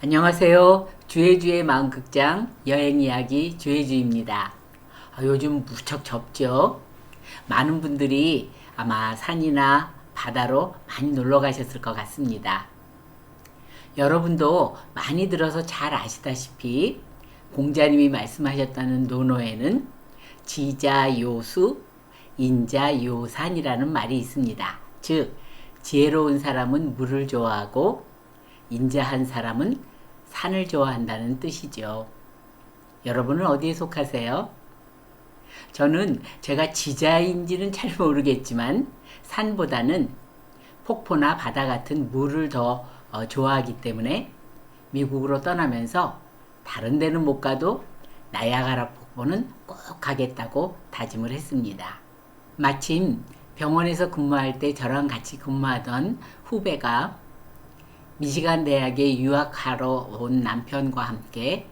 안녕하세요. 주혜주의 마음극장 여행이야기 주혜주입니다. 요즘 무척 덥죠? 많은 분들이 아마 산이나 바다로 많이 놀러 가셨을 것 같습니다. 여러분도 많이 들어서 잘 아시다시피 공자님이 말씀하셨다는 논어에는 지자요수, 인자요산이라는 말이 있습니다. 즉, 지혜로운 사람은 물을 좋아하고 인자한 사람은 산을 좋아한다는 뜻이죠. 여러분은 어디에 속하세요? 저는 제가 지자인지는 잘 모르겠지만 산보다는 폭포나 바다 같은 물을 더 좋아하기 때문에 미국으로 떠나면서 다른 데는 못 가도 나야가라 폭포는 꼭 가겠다고 다짐을 했습니다. 마침 병원에서 근무할 때 저랑 같이 근무하던 후배가 미시간 대학에 유학하러 온 남편과 함께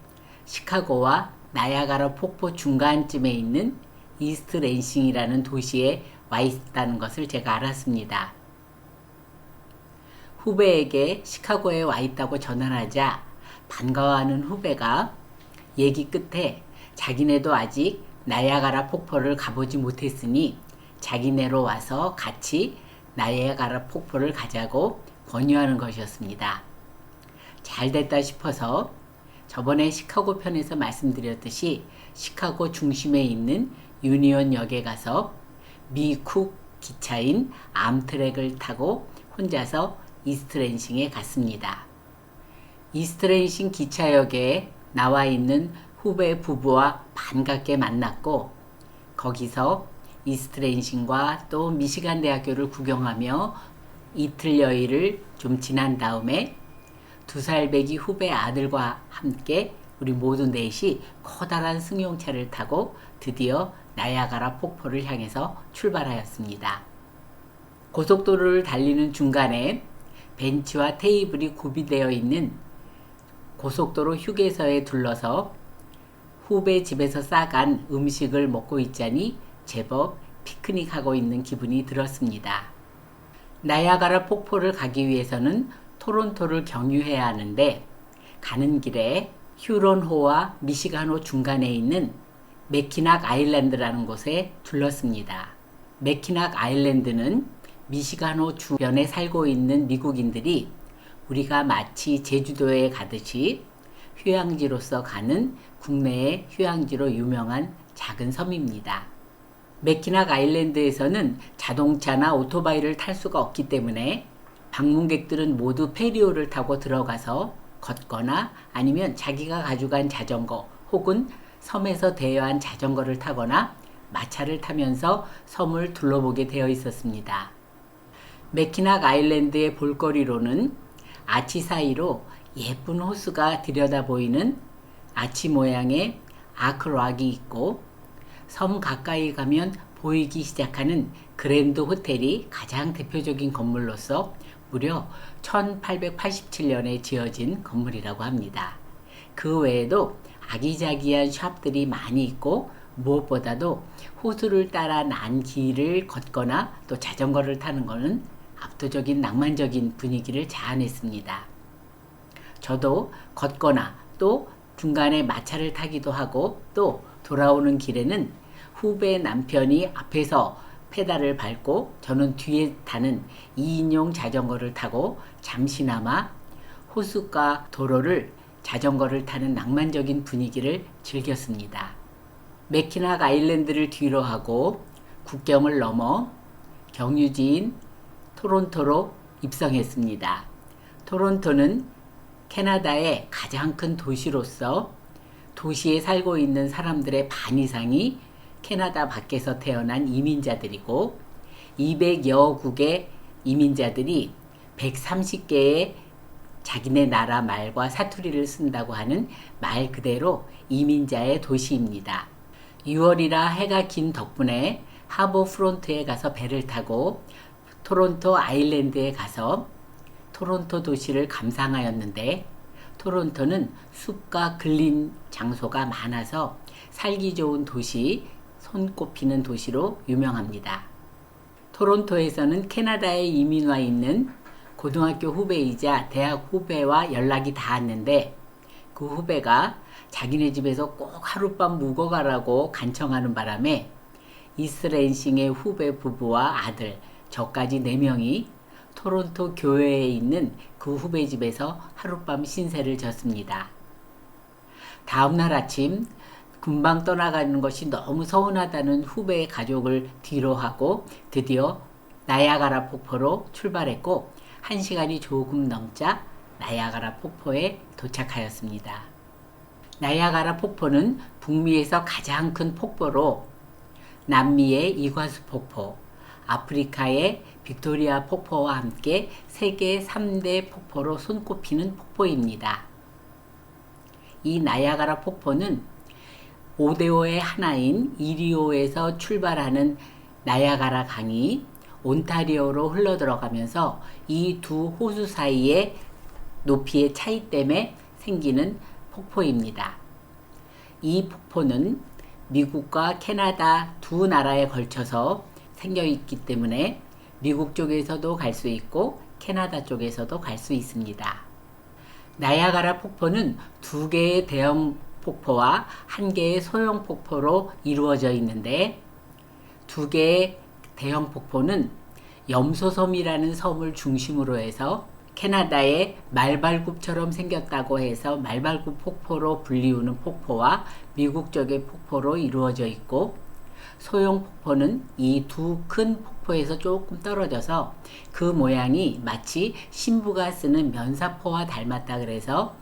시카고와 나야가라 폭포 중간쯤에 있는 이스트 랜싱이라는 도시에 와 있다는 것을 제가 알았습니다. 후배에게 시카고에 와 있다고 전화하자 반가워하는 후배가 얘기 끝에 자기네도 아직 나야가라 폭포를 가보지 못했으니 자기네로 와서 같이 나야가라 폭포를 가자고 권유하는 것이었습니다. 잘 됐다 싶어서 저번에 시카고 편에서 말씀드렸듯이 시카고 중심에 있는 유니온역에 가서 미국 기차인 암트랙을 타고 혼자서 이스트랜싱에 갔습니다. 이스트랜싱 기차역에 나와 있는 후배 부부와 반갑게 만났고 거기서 이스트랜싱과 또 미시간 대학교를 구경하며 이틀여일을 좀 지난 다음에 2살배기 후배 아들과 함께 우리 모두 넷이 커다란 승용차를 타고 드디어 나야가라 폭포를 향해서 출발하였습니다. 고속도로를 달리는 중간에 벤치와 테이블이 구비되어 있는 고속도로 휴게소에 둘러서 후배 집에서 싸간 음식을 먹고 있자니 제법 피크닉하고 있는 기분이 들었습니다. 나야가라 폭포를 가기 위해서는 토론토를 경유해야 하는데 가는 길에 휴론호와 미시간호 중간에 있는 매키낙 아일랜드라는 곳에 들렀습니다. 매키낙 아일랜드는 미시간호 주변에 살고 있는 미국인들이 우리가 마치 제주도에 가듯이 휴양지로서 가는 국내의 휴양지로 유명한 작은 섬입니다. 매키낙 아일랜드에서는 자동차나 오토바이를 탈 수가 없기 때문에 방문객들은 모두 페리오를 타고 들어가서 걷거나 아니면 자기가 가져간 자전거 혹은 섬에서 대여한 자전거를 타거나 마차를 타면서 섬을 둘러보게 되어 있었습니다. 매키낙 아일랜드의 볼거리로는 아치 사이로 예쁜 호수가 들여다 보이는 아치 모양의 아크락이 있고 섬 가까이 가면 보이기 시작하는 그랜드 호텔이 가장 대표적인 건물로서 무려 1887년에 지어진 건물이라고 합니다. 그 외에도 아기자기한 샵들이 많이 있고 무엇보다도 호수를 따라 난 길을 걷거나 또 자전거를 타는 것은 압도적인 낭만적인 분위기를 자아냈습니다. 저도 걷거나 또 중간에 마차를 타기도 하고 또 돌아오는 길에는 후배 남편이 앞에서 페달을 밟고 저는 뒤에 타는 2인용 자전거를 타고 잠시나마 호수가 도로를 자전거를 타는 낭만적인 분위기를 즐겼습니다. 매키낙 아일랜드를 뒤로 하고 국경을 넘어 경유지인 토론토로 입성했습니다. 토론토는 캐나다의 가장 큰 도시로서 도시에 살고 있는 사람들의 반 이상이 캐나다 밖에서 태어난 이민자들이고 200여 국의 이민자들이 130개의 자기네 나라 말과 사투리를 쓴다고 하는 말 그대로 이민자의 도시입니다. 6월이라 해가 긴 덕분에 하버 프론트에 가서 배를 타고 토론토 아일랜드에 가서 토론토 도시를 감상하였는데 토론토는 숲과 근린 장소가 많아서 살기 좋은 도시, 손꼽히는 도시로 유명합니다. 토론토에서는 캐나다에 이민 와 있는 고등학교 후배이자 대학 후배와 연락이 닿았는데 그 후배가 자기네 집에서 꼭 하룻밤 묵어 가라고 간청하는 바람에 이스랜싱의 후배 부부와 아들, 저까지 4명이 토론토 교회에 있는 그 후배 집에서 하룻밤 신세를 졌습니다. 다음날 아침 금방 떠나가는 것이 너무 서운하다는 후배의 가족을 뒤로하고 드디어 나야가라 폭포로 출발했고 1시간이 조금 넘자 나야가라 폭포에 도착하였습니다. 나야가라 폭포는 북미에서 가장 큰 폭포로 남미의 이과수 폭포, 아프리카의 빅토리아 폭포와 함께 세계 3대 폭포로 손꼽히는 폭포입니다. 이 나야가라 폭포는 오데오의 하나인 이리오에서 출발하는 나야가라 강이 온타리오로 흘러들어가면서 이 두 호수 사이의 높이의 차이 때문에 생기는 폭포입니다. 이 폭포는 미국과 캐나다 두 나라에 걸쳐서 생겨 있기 때문에 미국 쪽에서도 갈 수 있고 캐나다 쪽에서도 갈 수 있습니다. 나야가라 폭포는 2개의 대형 폭포와 1개의 소형 폭포로 이루어져 있는데 2개의 대형 폭포는 염소섬이라는 섬을 중심으로 해서 캐나다의 말발굽처럼 생겼다고 해서 말발굽 폭포로 불리우는 폭포와 미국 쪽의 폭포로 이루어져 있고 소형 폭포는 이 두 큰 폭포에서 조금 떨어져서 그 모양이 마치 신부가 쓰는 면사포와 닮았다 그래서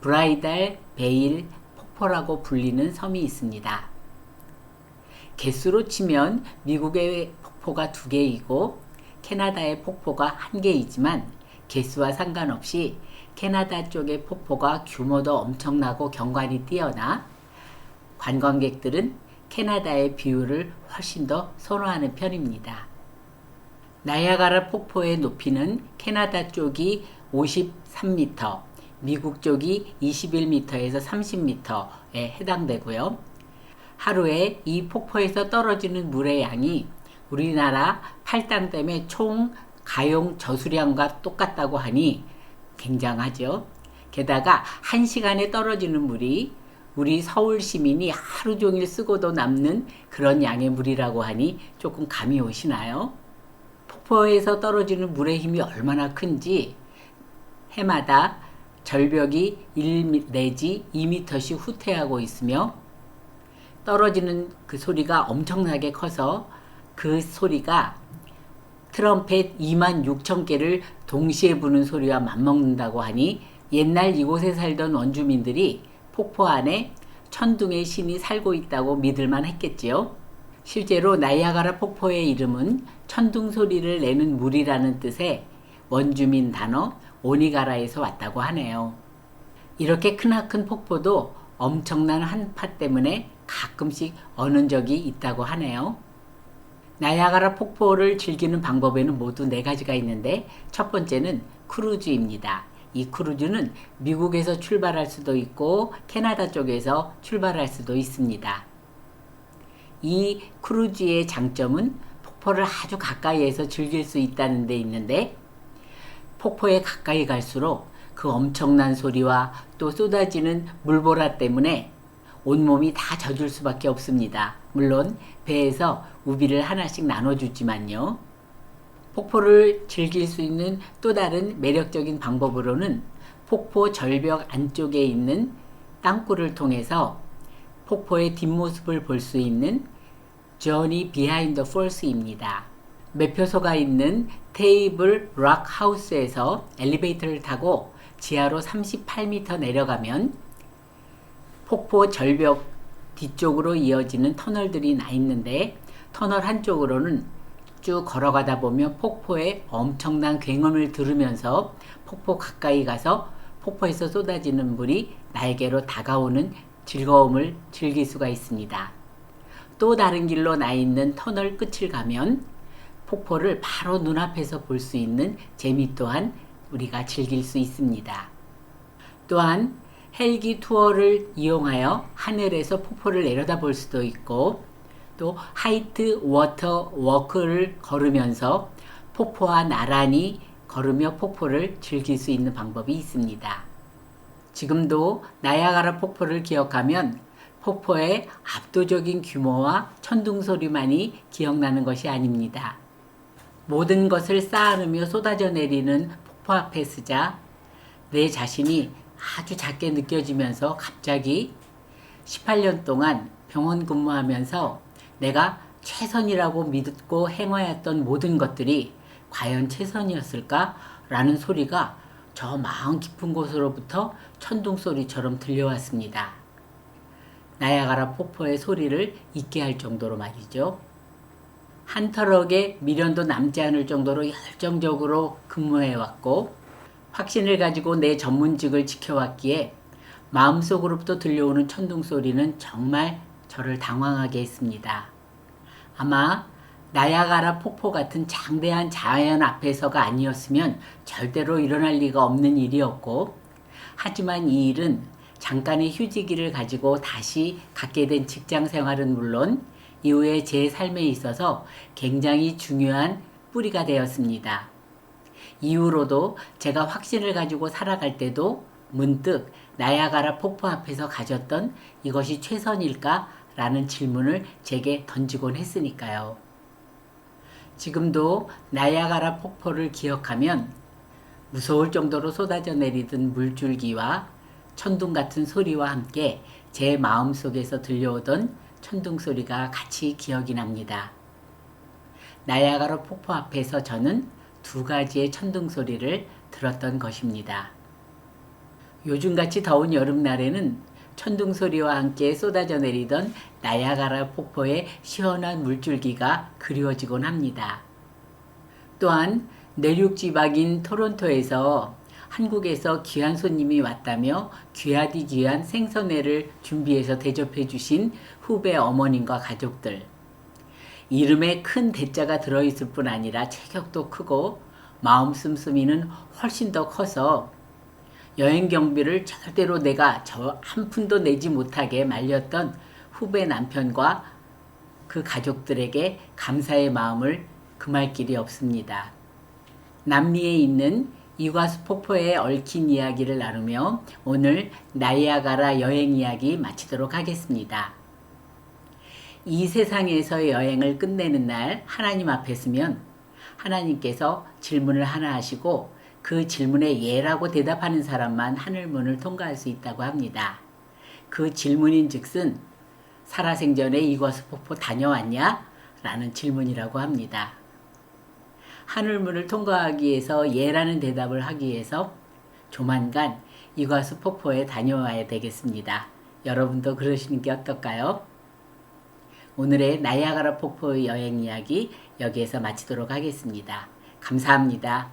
브라이달 베일 폭포라고 불리는 섬이 있습니다. 개수로 치면 미국의 폭포가 2개이고 캐나다의 폭포가 1개이지만 개수와 상관없이 캐나다 쪽의 폭포가 규모도 엄청나고 경관이 뛰어나 관광객들은 캐나다의 뷰를 훨씬 더 선호하는 편입니다. 나야가라 폭포의 높이는 캐나다 쪽이 53m, 미국 쪽이 21m에서 30m에 해당되고요. 하루에 이 폭포에서 떨어지는 물의 양이 우리나라 팔당댐의 총 가용 저수량과 똑같다고 하니 굉장하죠. 게다가 1시간에 떨어지는 물이 우리 서울 시민이 하루 종일 쓰고도 남는 그런 양의 물이라고 하니 조금 감이 오시나요? 폭포에서 떨어지는 물의 힘이 얼마나 큰지 해마다 절벽이 1 내지 2m씩 후퇴하고 있으며 떨어지는 그 소리가 엄청나게 커서 그 소리가 트럼펫 26,000개를 동시에 부는 소리와 맞먹는다고 하니 옛날 이곳에 살던 원주민들이 폭포 안에 천둥의 신이 살고 있다고 믿을만 했겠지요. 실제로 나야가라 폭포의 이름은 천둥 소리를 내는 물이라는 뜻의 원주민 단어 오니가라에서 왔다고 하네요. 이렇게 크나큰 폭포도 엄청난 한파 때문에 가끔씩 어는 적이 있다고 하네요. 나야가라 폭포를 즐기는 방법에는 모두 4가지가 있는데 첫 번째는 크루즈입니다. 이 크루즈는 미국에서 출발할 수도 있고 캐나다 쪽에서 출발할 수도 있습니다. 이 크루즈의 장점은 폭포를 아주 가까이에서 즐길 수 있다는 데 있는데 폭포에 가까이 갈수록 그 엄청난 소리와 또 쏟아지는 물보라 때문에 온몸이 다 젖을 수밖에 없습니다. 물론 배에서 우비를 하나씩 나눠주지만요. 폭포를 즐길 수 있는 또 다른 매력적인 방법으로는 폭포 절벽 안쪽에 있는 땅굴을 통해서 폭포의 뒷모습을 볼 수 있는 Journey Behind the Falls입니다. 매표소가 있는 테이블 락 하우스에서 엘리베이터를 타고 지하로 38m 내려가면 폭포 절벽 뒤쪽으로 이어지는 터널들이 나 있는데 터널 한쪽으로는 쭉 걸어가다 보면 폭포의 엄청난 굉음을 들으면서 폭포 가까이 가서 폭포에서 쏟아지는 물이 나에게로 다가오는 즐거움을 즐길 수가 있습니다. 또 다른 길로 나 있는 터널 끝을 가면 폭포를 바로 눈앞에서 볼 수 있는 재미 또한 우리가 즐길 수 있습니다. 또한 헬기 투어를 이용하여 하늘에서 폭포를 내려다볼 수도 있고 또 하이트 워터 워크를 걸으면서 폭포와 나란히 걸으며 폭포를 즐길 수 있는 방법이 있습니다. 지금도 나야가라 폭포를 기억하면 폭포의 압도적인 규모와 천둥 소리만이 기억나는 것이 아닙니다. 모든 것을 쌓아놓으며 쏟아져 내리는 폭포 앞에 서자 내 자신이 아주 작게 느껴지면서 갑자기 18년 동안 병원 근무하면서 내가 최선이라고 믿고 행하였던 모든 것들이 과연 최선이었을까? 라는 소리가 저 마음 깊은 곳으로부터 천둥 소리처럼 들려왔습니다. 나야가라 폭포의 소리를 잊게 할 정도로 말이죠. 한 터럭의 미련도 남지 않을 정도로 열정적으로 근무해왔고 확신을 가지고 내 전문직을 지켜왔기에 마음속으로부터 들려오는 천둥 소리는 정말 저를 당황하게 했습니다. 아마 나야가라 폭포 같은 장대한 자연 앞에서가 아니었으면 절대로 일어날 리가 없는 일이었고, 하지만 이 일은 잠깐의 휴지기를 가지고 다시 갖게 된 직장 생활은 물론 이후에 제 삶에 있어서 굉장히 중요한 뿌리가 되었습니다. 이후로도 제가 확신을 가지고 살아갈 때도 문득 나야가라 폭포 앞에서 가졌던 이것이 최선일까? 라는 질문을 제게 던지곤 했으니까요. 지금도 나야가라 폭포를 기억하면 무서울 정도로 쏟아져 내리던 물줄기와 천둥 같은 소리와 함께 제 마음속에서 들려오던 천둥 소리가 같이 기억이 납니다. 나야가라 폭포 앞에서 저는 두 가지의 천둥 소리를 들었던 것입니다. 요즘같이 더운 여름날에는 천둥 소리와 함께 쏟아져 내리던 나야가라 폭포의 시원한 물줄기가 그리워지곤 합니다. 또한 내륙 지방인 토론토에서 한국에서 귀한 손님이 왔다며 귀하디 귀한 생선회를 준비해서 대접해 주신 후배 어머님과 가족들. 이름에 큰 대자가 들어있을 뿐 아니라 체격도 크고 마음 씀씀이는 훨씬 더 커서 여행 경비를 절대로 내가 저 한 푼도 내지 못하게 말렸던 후배 남편과 그 가족들에게 감사의 마음을 금할 길이 없습니다. 남미에 있는 이과수 폭포에 얽힌 이야기를 나누며 오늘 나야가라 여행 이야기 마치도록 하겠습니다. 이 세상에서의 여행을 끝내는 날 하나님 앞에 서면 하나님께서 질문을 하나 하시고 그 질문에 예라고 대답하는 사람만 하늘문을 통과할 수 있다고 합니다. 그 질문인 즉슨 살아생전에 이과수 폭포 다녀왔냐? 라는 질문이라고 합니다. 하늘문을 통과하기 위해서 예라는 대답을 하기 위해서 조만간 이과수 폭포에 다녀와야 되겠습니다. 여러분도 그러시는 게 어떨까요? 오늘의 나야가라 폭포의 여행 이야기 여기에서 마치도록 하겠습니다. 감사합니다.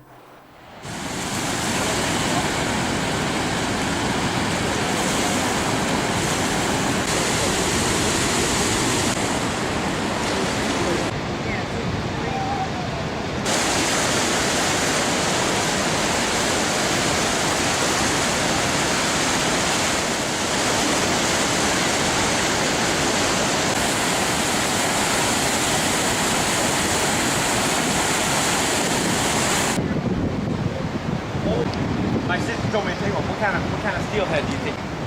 My sister told me to take off. What kind of steelhead do you think?